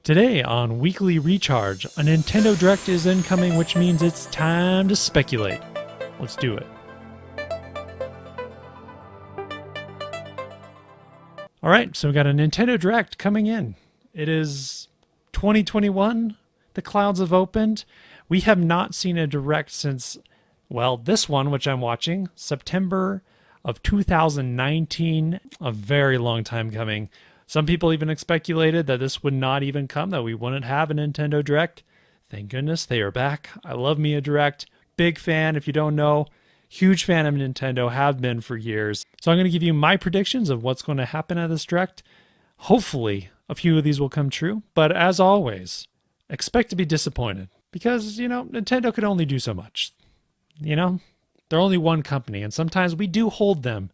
Today on Weekly Recharge, a Nintendo Direct is incoming, which means it's time to speculate. Let's do it. Alright, so we got a Nintendo Direct coming in. It is 2021. The clouds have opened. We have not seen a Direct since, well, this one, which I'm watching, September of 2019. A very long time coming. Some people even speculated that this would not even come, that we wouldn't have a Nintendo Direct. Thank goodness they are back. I love me a Direct. Big fan, if you don't know. Huge fan of Nintendo, have been for years. So I'm going to give you my predictions of what's going to happen at this Direct. Hopefully, a few of these will come true. But as always, expect to be disappointed. Because, Nintendo could only do so much. They're only one company, and sometimes we do hold them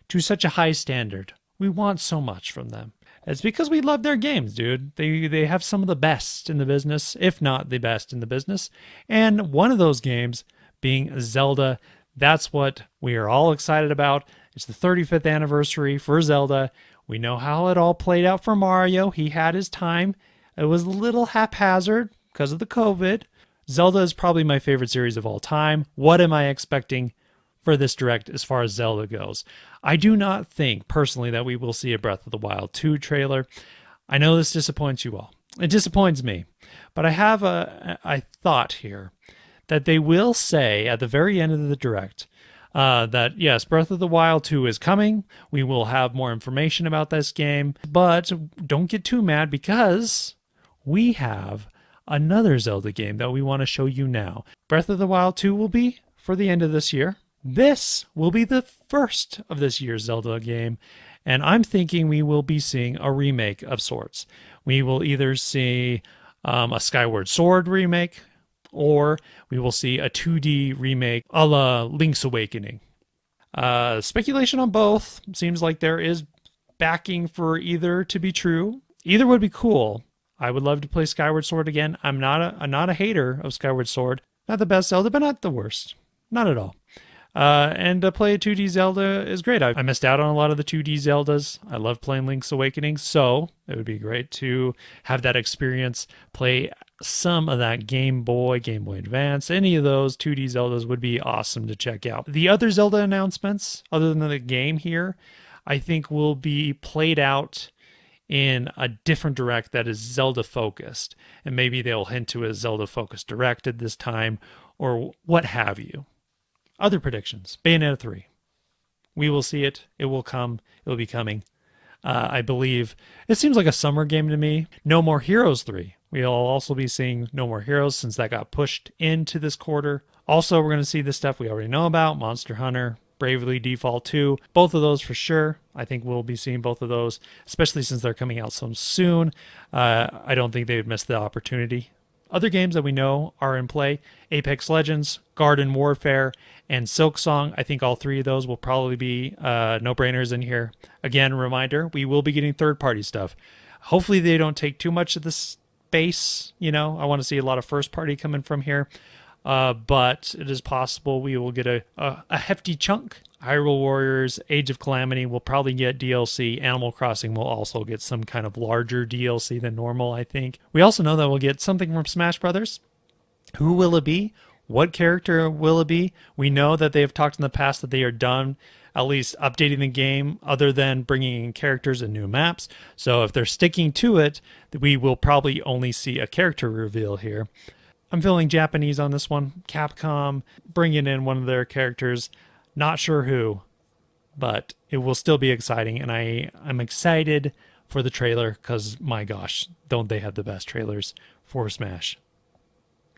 to such a high standard. We want so much from them. It's because we love their games, dude. They have some of the best in the business, if not the best in the business. And one of those games being Zelda. That's what we are all excited about. It's the 35th anniversary for Zelda. We know how it all played out for Mario. He had his time. It was a little haphazard because of the COVID. Zelda is probably my favorite series of all time. What am I expecting for this Direct as far as Zelda goes? I do not think personally that we will see a Breath of the Wild 2 trailer. I know this disappoints you all. It disappoints me. But I have a thought here that they will say at the very end of the Direct that yes, Breath of the Wild 2 is coming. We will have more information about this game. But don't get too mad because we have another Zelda game that we want to show you now. Breath of the Wild 2 will be for the end of this year. This will be the first of this year's Zelda game, and I'm thinking we will be seeing a remake of sorts. We will either see a Skyward Sword remake, or we will see a 2D remake a la Link's Awakening. Speculation on both. Seems like there is backing for either to be true. Either would be cool. I would love to play Skyward Sword again. I'm not a hater of Skyward Sword. Not the best Zelda, but not the worst. Not at all. And to play a 2D Zelda is great. I missed out on a lot of the 2D Zeldas. I love playing Link's Awakening, so it would be great to have that experience, play some of that Game Boy Advance, any of those 2D Zeldas would be awesome to check out. The other Zelda announcements, other than the game here, I think will be played out in a different Direct that is Zelda focused. And maybe they'll hint to a Zelda focused Direct at this time, or what have you. Other predictions. Bayonetta 3. We will see it. It will come. It will be coming. I believe. It seems like a summer game to me. No More Heroes 3. We'll also be seeing No More Heroes since that got pushed into this quarter. Also, we're going to see the stuff we already know about. Monster Hunter, Bravely Default 2. Both of those for sure. I think we'll be seeing both of those, especially since they're coming out so soon. I don't think they would miss the opportunity. Other games that we know are in play, Apex Legends, Garden Warfare, and Silksong. I think all three of those will probably be no-brainers in here. Again, reminder, we will be getting third-party stuff. Hopefully they don't take too much of the space. I want to see a lot of first-party coming from here. But it is possible we will get a hefty chunk. Hyrule Warriors, Age of Calamity will probably get DLC. Animal Crossing will also get some kind of larger DLC than normal, I think. We also know that we'll get something from Smash Brothers. Who will it be? What character will it be? We know that they have talked in the past that they are done at least updating the game other than bringing in characters and new maps. So if they're sticking to it, we will probably only see a character reveal here. I'm feeling Japanese on this one. Capcom bringing in one of their characters. Not sure who, but it will still be exciting. And I'm excited for the trailer because, my gosh, don't they have the best trailers for Smash?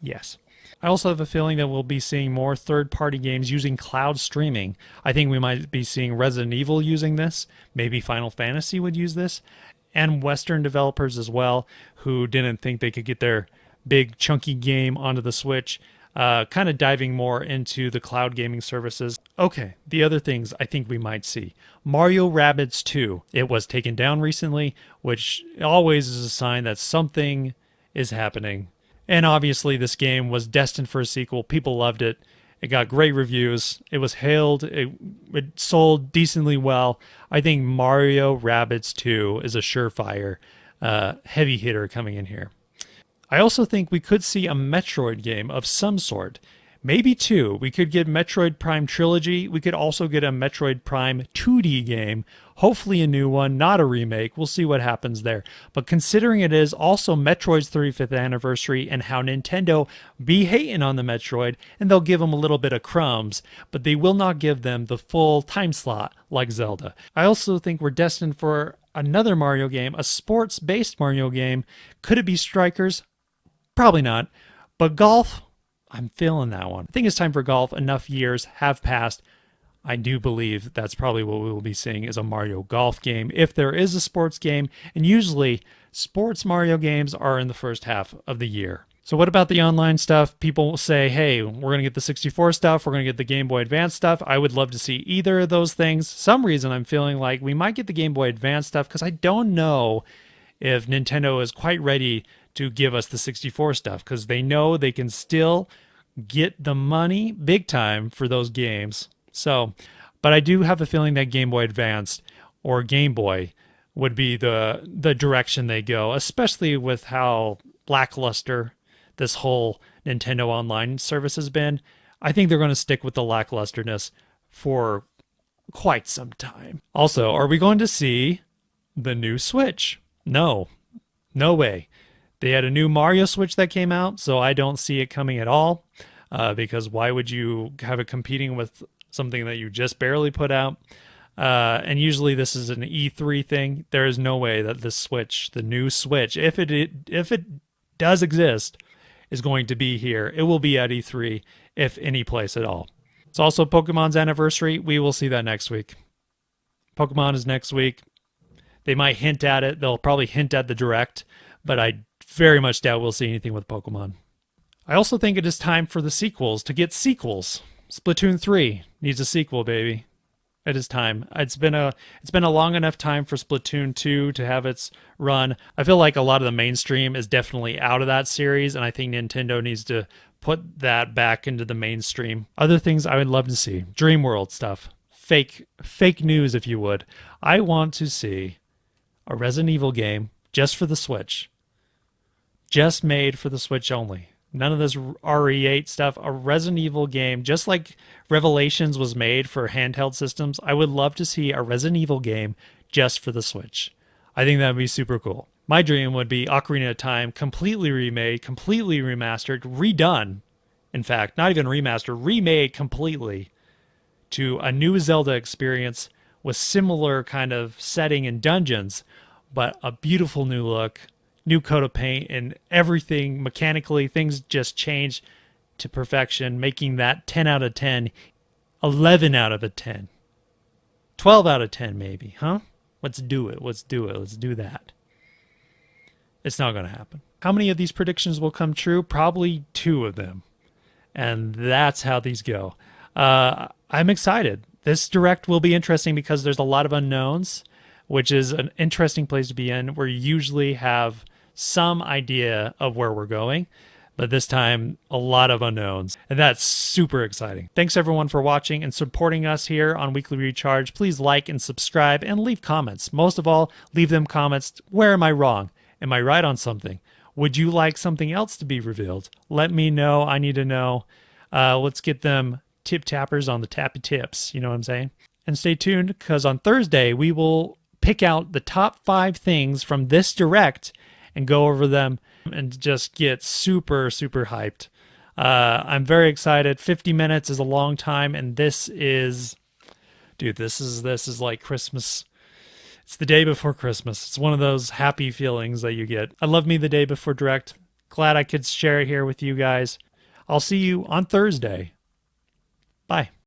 Yes. I also have a feeling that we'll be seeing more third-party games using cloud streaming. I think we might be seeing Resident Evil using this. Maybe Final Fantasy would use this. And Western developers as well who didn't think they could get their big chunky game onto the Switch, kind of diving more into the cloud gaming services. Okay, the other things I think we might see. Mario Rabbids 2. It was taken down recently, which always is a sign that something is happening. And obviously this game was destined for a sequel. People loved it. It got great reviews. It was hailed. It sold decently well. I think Mario Rabbids 2 is a surefire heavy hitter coming in here. I also think we could see a Metroid game of some sort. Maybe two. We could get Metroid Prime Trilogy. We could also get a Metroid Prime 2D game. Hopefully a new one, not a remake. We'll see what happens there. But considering it is also Metroid's 35th anniversary and how Nintendo be hating on the Metroid, and they'll give them a little bit of crumbs, but they will not give them the full time slot like Zelda. I also think we're destined for another Mario game, a sports-based Mario game. Could it be Strikers? Probably not. But golf, I'm feeling that one. I think it's time for golf. Enough years have passed. I do believe that's probably what we will be seeing is a Mario Golf game if there is a sports game. And usually, sports Mario games are in the first half of the year. So what about the online stuff? People will say, hey, we're going to get the 64 stuff. We're going to get the Game Boy Advance stuff. I would love to see either of those things. Some reason I'm feeling like we might get the Game Boy Advance stuff because I don't know if Nintendo is quite ready to give us the 64 stuff because they know they can still get the money big time for those games. So, but I do have a feeling that Game Boy Advance or Game Boy would be the direction they go, especially with how lackluster this whole Nintendo Online service has been. I think they're going to stick with the lacklusterness for quite some time. Also, are we going to see the new Switch? No, no way. They had a new Mario Switch that came out, so I don't see it coming at all. Because why would you have it competing with something that you just barely put out? And usually this is an E3 thing. There is no way that the Switch, the new Switch, if it does exist, is going to be here. It will be at E3, if any place at all. It's also Pokemon's anniversary. We will see that next week. Pokemon is next week. They might hint at it. They'll probably hint at the Direct, but I very much doubt we'll see anything with Pokemon. I also think it is time for the sequels to get sequels. Splatoon 3 needs a sequel, baby. It is time. It's been a long enough time for Splatoon 2 to have its run. I feel like a lot of the mainstream is definitely out of that series, and I think Nintendo needs to put that back into the mainstream. Other things I would love to see. Dream World stuff. Fake news, if you would. I want to see a Resident Evil game just for the Switch. Just made for the Switch only. None of this RE8 stuff. A Resident Evil game, just like Revelations was made for handheld systems. I would love to see a Resident Evil game just for the Switch. I think that would be super cool. My dream would be Ocarina of Time completely remade, completely remastered, redone. In fact, not even remastered, remade completely to a new Zelda experience with similar kind of setting and dungeons, but a beautiful new look, new coat of paint, and everything mechanically, things just change to perfection, making that 10 out of 10, 11 out of a 10, 12 out of 10 maybe, huh? Let's do it. Let's do it. Let's do that. It's not going to happen. How many of these predictions will come true? Probably 2 of them. And that's how these go. I'm excited. This Direct will be interesting because there's a lot of unknowns, which is an interesting place to be in, where you usually have some idea of where we're going, but this time a lot of unknowns, and that's super exciting. Thanks everyone for watching and supporting us here on Weekly Recharge. Please like and subscribe and leave comments. Most of all, leave them comments. Where am I wrong? Am I right on something? Would you like something else to be revealed? Let me know. I need to know. Let's get them tip tappers on the tappy tips. You know what I'm saying? And stay tuned, because on Thursday we will pick out the top 5 things from this Direct and go over them and just get super, super hyped. I'm very excited. 50 minutes is a long time, and this is like Christmas. It's the day before Christmas. It's one of those happy feelings that you get. I love me the day before Direct. Glad I could share it here with you guys. I'll see you on Thursday. Bye.